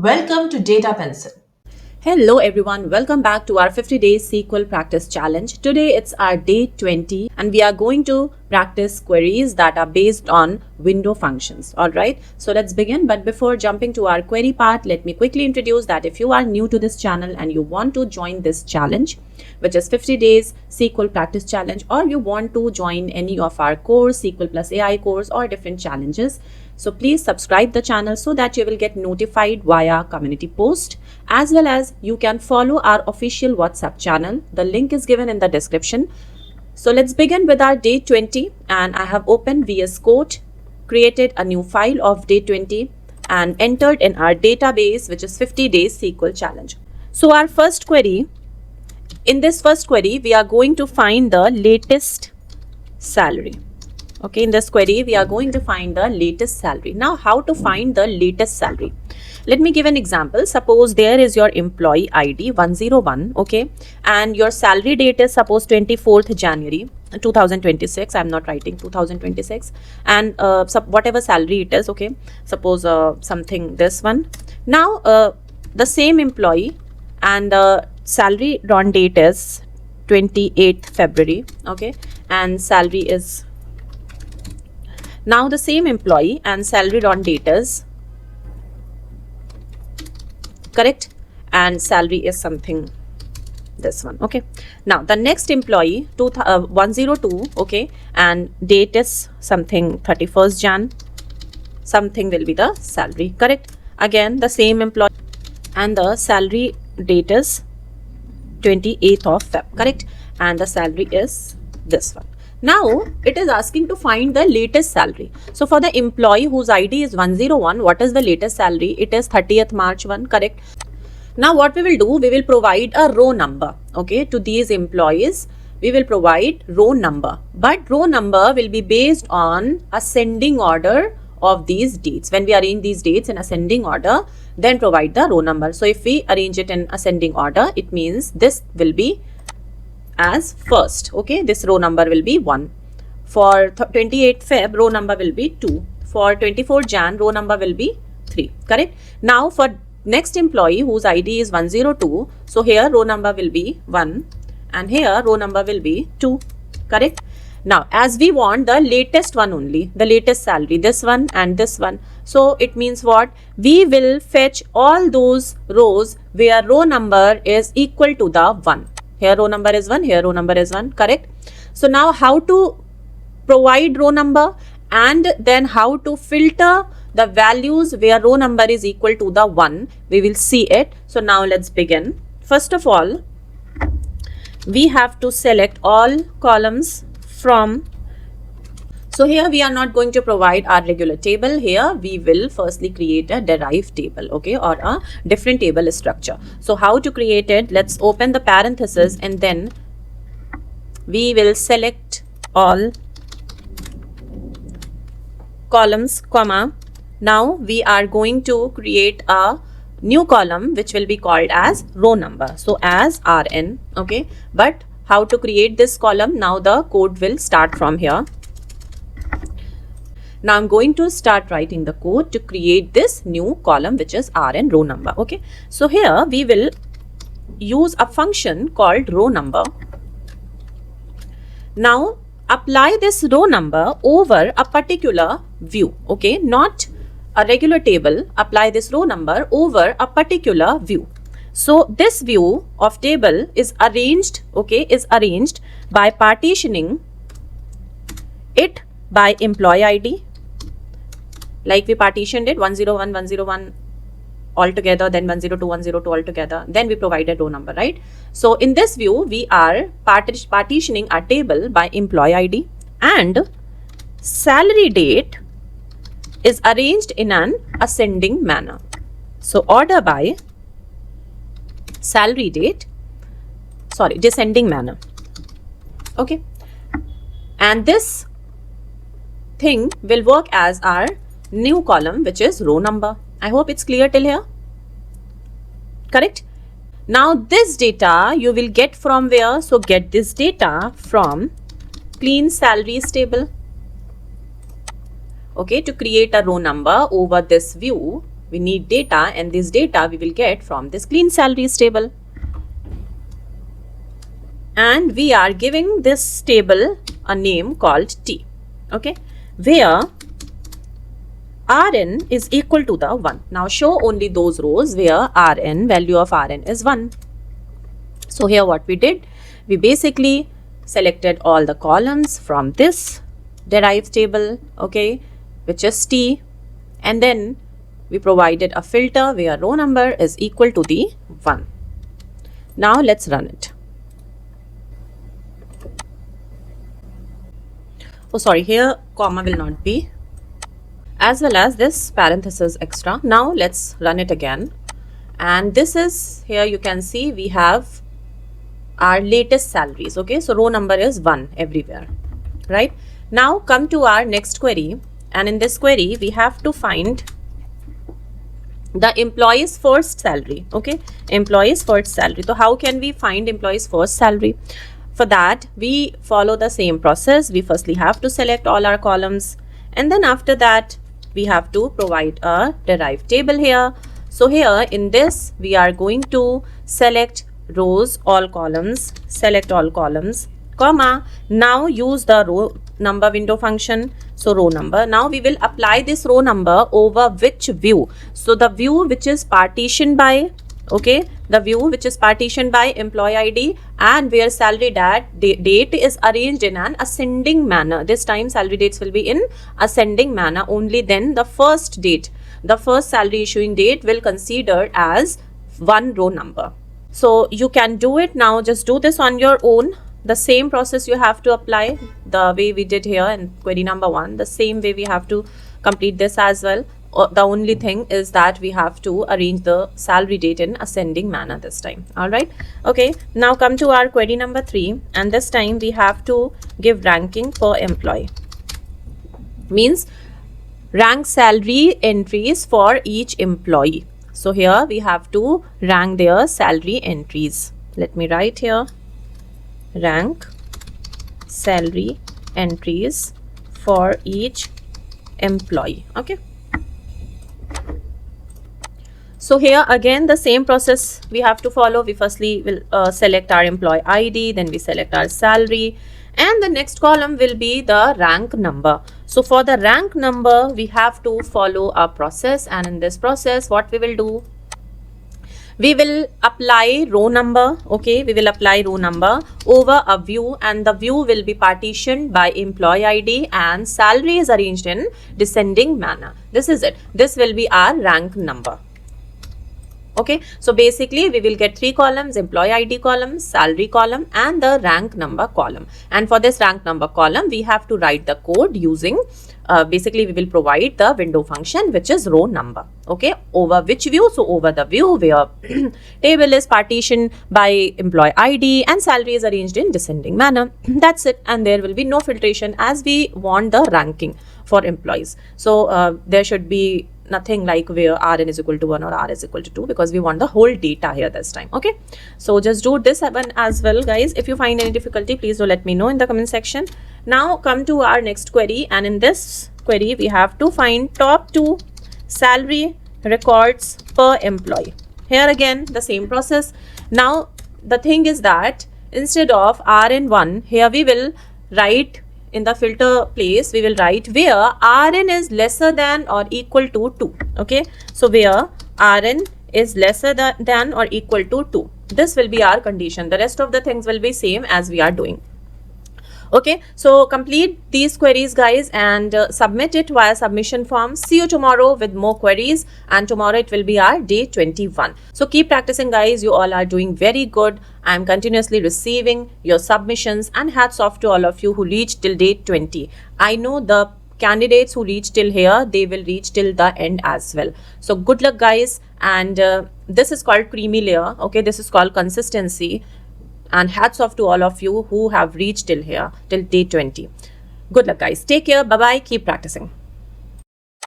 Welcome to DataPencil. Hello everyone, welcome back to our 50 days SQL practice challenge. Today it's our day 20 and we are going to practice queries that are based on window functions. Alright, so let's begin. But before jumping to our query part, let me quickly introduce that if you are new to this channel and you want to join this challenge, which is 50 days SQL practice challenge, or you want to join any of our course, SQL plus AI course or different challenges, so please subscribe the channel so that you will get notified via community post, as well as you can follow our official WhatsApp channel. The link is given in the description. So let's begin with our day 20, and I have opened VS Code, created a new file of day 20 and entered in our database, which is 50 days SQL challenge. So our first query, in this first query, we are going to find the latest salary. Okay, in this query, we are going to find the latest salary. Now, how to find the latest salary? Let me give an example. Suppose there is your employee ID 101, okay, and your salary date is suppose 24th January 2026. I'm not writing 2026, and whatever salary it is, okay, suppose something this one. Now, the same employee and the salary run date is 28th February, okay, and salary is now the same employee and salary on date is correct, and salary is something this one, okay. Now the next employee 102, okay, and date is something 31st Jan, something will be the salary, correct. Again the same employee and the salary date is 28th of Feb, correct, and the salary is this one. Now it is asking to find the latest salary. So for the employee whose ID is 101, what is the latest salary? It is 30th March 1, correct. Now what we will do, we will provide a row number, okay, to these employees. We will provide row number, but row number will be based on ascending order of these dates. When we arrange these dates in ascending order, then provide the row number. So if we arrange it in ascending order, it means this will be as first, okay, this row number will be 1. For 28 Feb, row number will be 2. For 24 Jan, row number will be 3, correct. Now for next employee whose ID is 102, so here row number will be 1 and here row number will be 2, correct. Now as we want the latest one only, the latest salary, this one and this one, so it means what? We will fetch all those rows where row number is equal to the 1. Here row number is 1, here row number is 1, correct. So now how to provide row number and then how to filter the values where row number is equal to the 1, we will see it. So now let's begin. First of all, we have to select all columns from. So here we are not going to provide our regular table. Here we will firstly create a derived table, okay, or a different table structure. So how to create it? Let's open the parenthesis and then we will select all columns, comma. Now we are going to create a new column which will be called as row number. So as RN, okay, but how to create this column? Now the code will start from here. Now I'm going to start writing the code to create this new column which is RN row number, okay. So here we will use a function called row number. Now apply this row number over a particular view, okay, not a regular table. Apply this row number over a particular view. So this view of table is arranged, okay, is arranged by partitioning it by employee ID, like we partitioned it 101, 101 all together, then 102, 102 all together, then we provided row number, right? So in this view, we are partitioning our table by employee ID, and salary date is arranged in an ascending manner. So order by salary date, sorry, descending manner, okay. And this thing will work as our new column which is row number. I hope it's clear till here, correct. Now this data you will get from where? So get this data from clean salaries table, okay. To create a row number over this view, We need data, and this data we will get from this clean salaries table. And we are giving this table a name called T, okay, where Rn is equal to the 1. Now show only those rows where Rn, value of Rn is 1. So here what we did, we basically selected all the columns from this derived table, okay, which is T, and then we provided a filter where row number is equal to the 1. Now let's run it. Oh sorry, here comma will not be, as well as this parenthesis extra. Now let's run it again, and this is, here you can see we have our latest salaries, okay, so row number is 1 everywhere, right? Now come to our next query, and in this query we have to find the employee's first salary, okay, employee's first salary. So how can we find employee's first salary? For that we follow the same process. We firstly have to select all our columns, and then after that we have to provide a derived table here. So here in this we are going to select rows, all columns, select all columns, comma, now use the row number window function. So row number, now we will apply this row number over which view? So the view which is partitioned by, okay, the view which is partitioned by employee ID, and where salary date is arranged in an ascending manner. This time salary dates will be in ascending manner. Only then the first date, the first salary issuing date will consider as one row number. So you can do it now, just do this on your own. The same process you have to apply the way we did here in query number 1. The same way we have to complete this as well. The only thing is that we have to arrange the salary date in ascending manner this time. Alright, okay, now come to our query number 3, and this time we have to give ranking per employee. Means rank salary entries for each employee. So here we have to rank their salary entries. Let me write here, rank salary entries for each employee, okay. So here again the same process we have to follow. We firstly will select our employee ID, then we select our salary, and the next column will be the rank number. So for the rank number we have to follow a process, and in this process what we will do, we will apply row number, okay, we will apply row number over a view, and the view will be partitioned by employee ID, and salary is arranged in descending manner. This is it. This will be our rank number. Okay, so basically we will get 3 columns: employee ID column, salary column, and the rank number column. And for this rank number column we have to write the code using basically we will provide the window function which is row number, okay, over which view? So over the view where table is partitioned by employee ID and salary is arranged in descending manner. That's it, and there will be no filtration as we want the ranking for employees. So there should be nothing like where Rn is equal to 1 or R is equal to 2, because we want the whole data here this time. Okay, so just do this one as well, guys. If you find any difficulty, please do let me know in the comment section. Now come to our next query, and in this query we have to find top 2 salary records per employee. Here again the same process. Now the thing is that instead of Rn1, here we will write in the filter place, we will write where Rn is lesser than or equal to 2. Okay, so where Rn is lesser than or equal to 2. This will be our condition. The rest of the things will be same as we are doing. Okay, so complete these queries, guys, and submit it via submission form. See you tomorrow with more queries, and tomorrow it will be our day 21. So keep practicing, guys. You all are doing very good. I am continuously receiving your submissions, and hats off to all of you who reached till day 20. I know the candidates who reach till here, they will reach till the end as well. So good luck, guys, and this is called creamy layer. Okay, this is called consistency. And hats off to all of you who have reached till here, till day 20. Good luck, guys. Take care. Bye-bye. Keep practicing.